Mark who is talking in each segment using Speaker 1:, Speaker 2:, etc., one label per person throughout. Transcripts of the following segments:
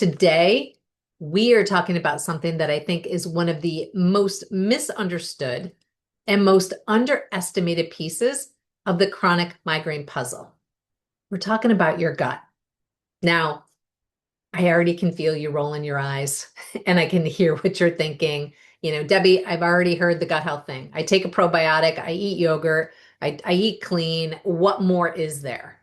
Speaker 1: Today, we are talking about something that I think is one of the most misunderstood and most underestimated pieces of the chronic migraine puzzle. We're talking about your gut. Now, I already can feel you rolling your eyes and I can hear what you're thinking. Debbie, I've already heard the gut health thing. I take a probiotic, I eat yogurt, I eat clean. What more is there?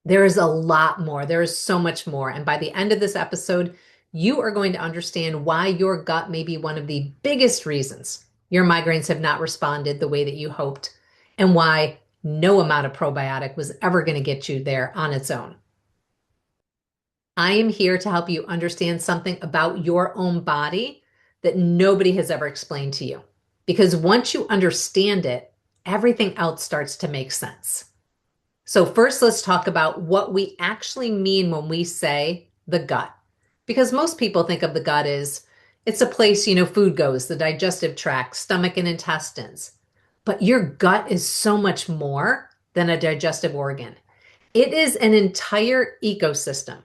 Speaker 1: There is a lot more. There is so much more. And by the end of this episode, you are going to understand why your gut may be one of the biggest reasons your migraines have not responded the way that you hoped, and why no amount of probiotic was ever going to get you there on its own. I am here to help you understand something about your own body that nobody has ever explained to you. Because once you understand it, everything else starts to make sense. So first, let's talk about what we actually mean when we say the gut. Because most people think of the gut as it's a place, food goes, the digestive tract, stomach and intestines. But your gut is so much more than a digestive organ. It is an entire ecosystem.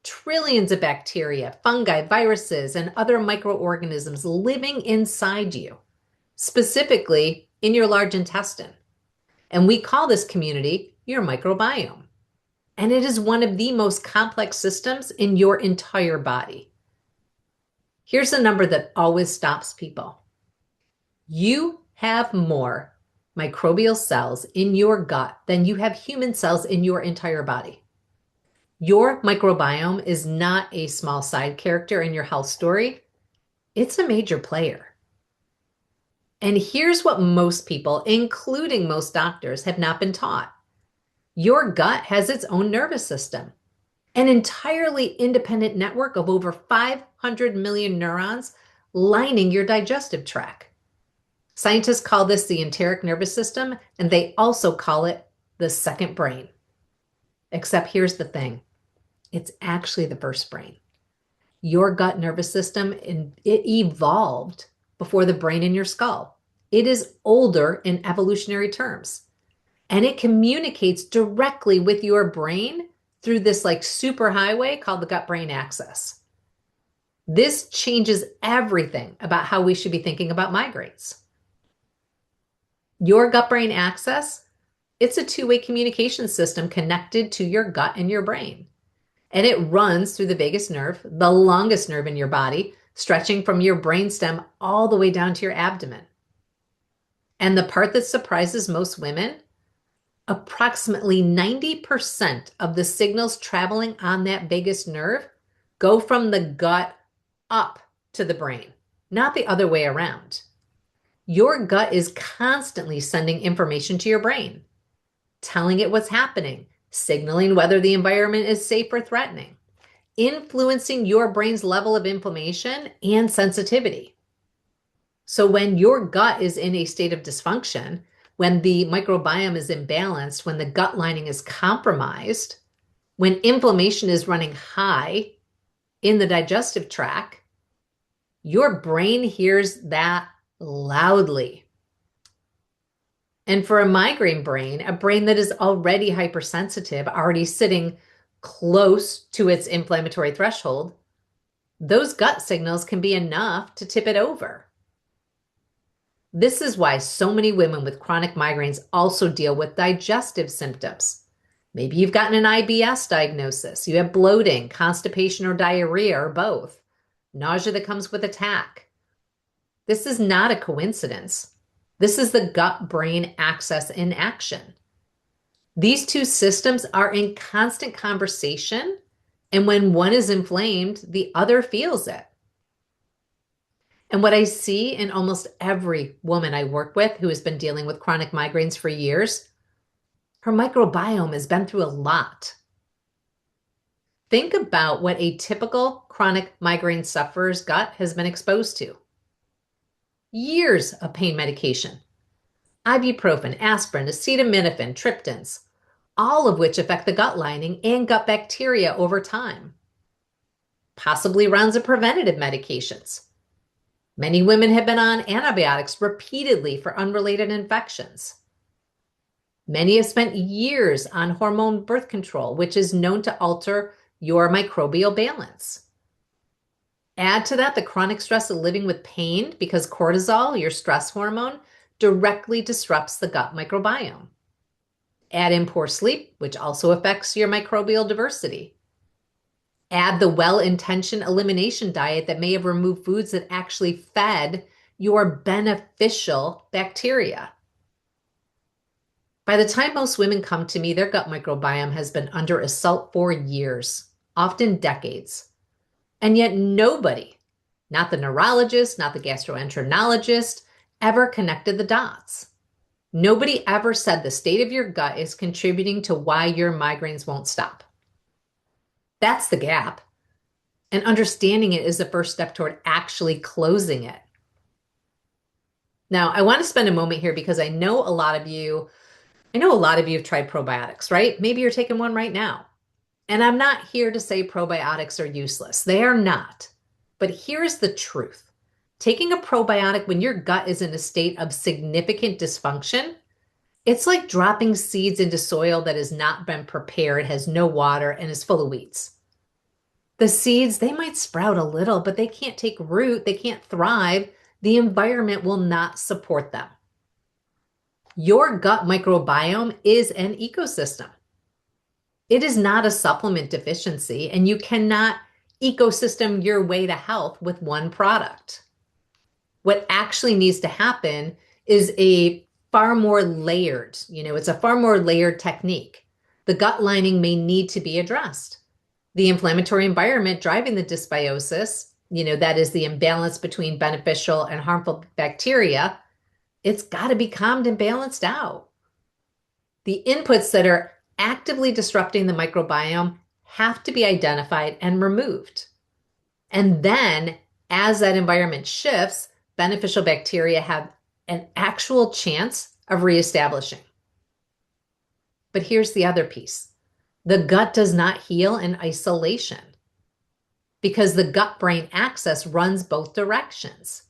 Speaker 1: Trillions of bacteria, fungi, viruses, and other microorganisms living inside you, specifically in your large intestine. And we call this community your microbiome. And it is one of the most complex systems in your entire body. Here's a number that always stops people. You have more microbial cells in your gut than you have human cells in your entire body. Your microbiome is not a small side character in your health story. It's a major player. And here's what most people, including most doctors, have not been taught. Your gut has its own nervous system, an entirely independent network of over 500 million neurons lining your digestive tract. Scientists call this the enteric nervous system, and they also call it the second brain. Except here's the thing. It's actually the first brain. Your gut nervous system, it evolved before the brain in your skull. It is older in evolutionary terms. And it communicates directly with your brain through this superhighway called the gut-brain axis. This changes everything about how we should be thinking about migraines. Your gut-brain axis, it's a two-way communication system connected to your gut and your brain. And it runs through the vagus nerve, the longest nerve in your body, stretching from your brainstem all the way down to your abdomen. And the part that surprises most women, approximately 90% of the signals traveling on that vagus nerve go from the gut up to the brain, not the other way around. Your gut is constantly sending information to your brain, telling it what's happening, signaling whether the environment is safe or threatening, influencing your brain's level of inflammation and sensitivity. So when your gut is in a state of dysfunction, when the microbiome is imbalanced, when the gut lining is compromised, when inflammation is running high in the digestive tract, your brain hears that loudly. And for a migraine brain, a brain that is already hypersensitive, already sitting close to its inflammatory threshold, those gut signals can be enough to tip it over. This is why so many women with chronic migraines also deal with digestive symptoms. Maybe you've gotten an IBS diagnosis. You have bloating, constipation, or diarrhea, or both. Nausea that comes with attack. This is not a coincidence. This is the gut-brain axis in action. These two systems are in constant conversation, and when one is inflamed, the other feels it. And what I see in almost every woman I work with who has been dealing with chronic migraines for years, her microbiome has been through a lot. Think about what a typical chronic migraine sufferer's gut has been exposed to. Years of pain medication, ibuprofen, aspirin, acetaminophen, triptans, all of which affect the gut lining and gut bacteria over time. Possibly rounds of preventative medications. Many women have been on antibiotics repeatedly for unrelated infections. Many have spent years on hormone birth control, which is known to alter your microbial balance. Add to that the chronic stress of living with pain because cortisol, your stress hormone, directly disrupts the gut microbiome. Add in poor sleep, which also affects your microbial diversity. Add the well-intentioned elimination diet that may have removed foods that actually fed your beneficial bacteria. By the time most women come to me, their gut microbiome has been under assault for years, often decades. And yet nobody, not the neurologist, not the gastroenterologist, ever connected the dots. Nobody ever said the state of your gut is contributing to why your migraines won't stop. That's the gap. And understanding it is the first step toward actually closing it. Now, I want to spend a moment here because I know a lot of you have tried probiotics, right? Maybe you're taking one right now. And I'm not here to say probiotics are useless. They are not. But here's the truth. Taking a probiotic when your gut is in a state of significant dysfunction, it's like dropping seeds into soil that has not been prepared, has no water, and is full of weeds. The seeds, they might sprout a little, but they can't take root. They can't thrive. The environment will not support them. Your gut microbiome is an ecosystem. It is not a supplement deficiency, and you cannot ecosystem your way to health with one product. What actually needs to happen is a far more layered, it's a far more layered technique. The gut lining may need to be addressed. The inflammatory environment driving the dysbiosis, that is the imbalance between beneficial and harmful bacteria, it's got to be calmed and balanced out. The inputs that are actively disrupting the microbiome have to be identified and removed. And then, as that environment shifts, beneficial bacteria have an actual chance of reestablishing. But here's the other piece. The gut does not heal in isolation because the gut-brain axis runs both directions.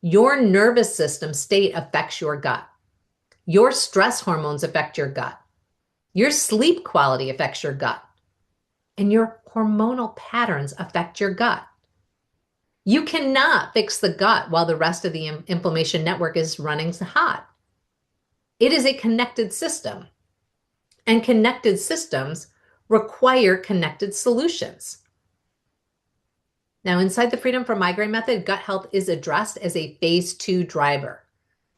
Speaker 1: Your nervous system state affects your gut. Your stress hormones affect your gut. Your sleep quality affects your gut. And your hormonal patterns affect your gut. You cannot fix the gut while the rest of the inflammation network is running hot. It is a connected system. And connected systems require connected solutions. Now, inside the Freedom From Migraine Method, gut health is addressed as a phase 2 driver.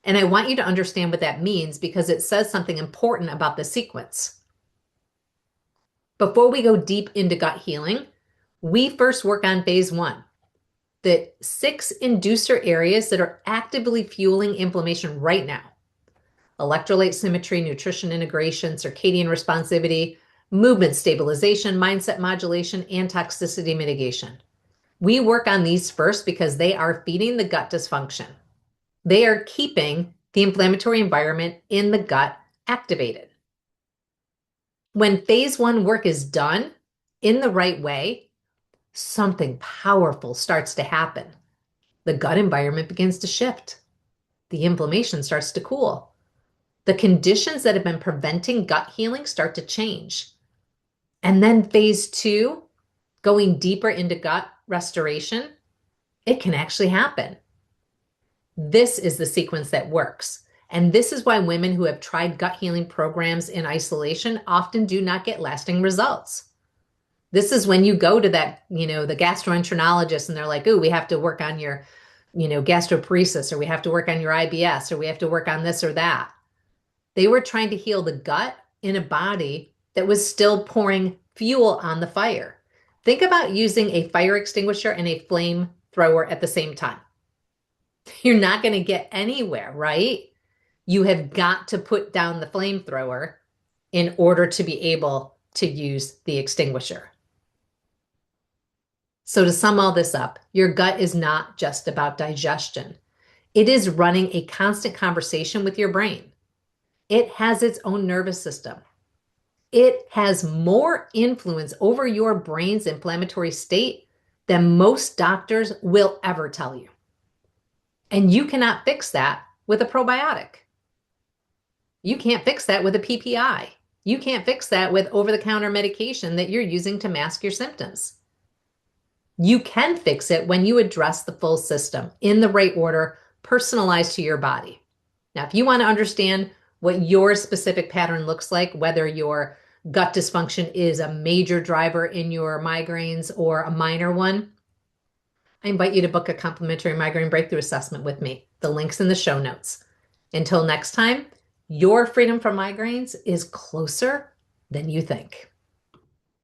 Speaker 1: And I want you to understand what that means because it says something important about the sequence. Before we go deep into gut healing, we first work on phase 1, the 6 inducer areas that are actively fueling inflammation right now. Electrolyte symmetry, nutrition integration, circadian responsivity, movement stabilization, mindset modulation, and toxicity mitigation. We work on these first because they are feeding the gut dysfunction. They are keeping the inflammatory environment in the gut activated. When phase 1 work is done in the right way, something powerful starts to happen. The gut environment begins to shift. The inflammation starts to cool. The conditions that have been preventing gut healing start to change. And then phase 2, going deeper into gut restoration, it can actually happen. This is the sequence that works. And this is why women who have tried gut healing programs in isolation often do not get lasting results. This is when you go to that, the gastroenterologist and they're like, oh, we have to work on your, gastroparesis, or we have to work on your IBS, or we have to work on this or that. They were trying to heal the gut in a body that was still pouring fuel on the fire. Think about using a fire extinguisher and a flamethrower at the same time. You're not going to get anywhere, right? You have got to put down the flamethrower in order to be able to use the extinguisher. So to sum all this up, your gut is not just about digestion. It is running a constant conversation with your brain. It has its own nervous system. It has more influence over your brain's inflammatory state than most doctors will ever tell you. And you cannot fix that with a probiotic. You can't fix that with a PPI. You can't fix that with over-the-counter medication that you're using to mask your symptoms. You can fix it when you address the full system in the right order, personalized to your body. Now, if you want to understand what your specific pattern looks like, whether your gut dysfunction is a major driver in your migraines or a minor one, I invite you to book a complimentary migraine breakthrough assessment with me. The link's in the show notes. Until next time, your freedom from migraines is closer than you think.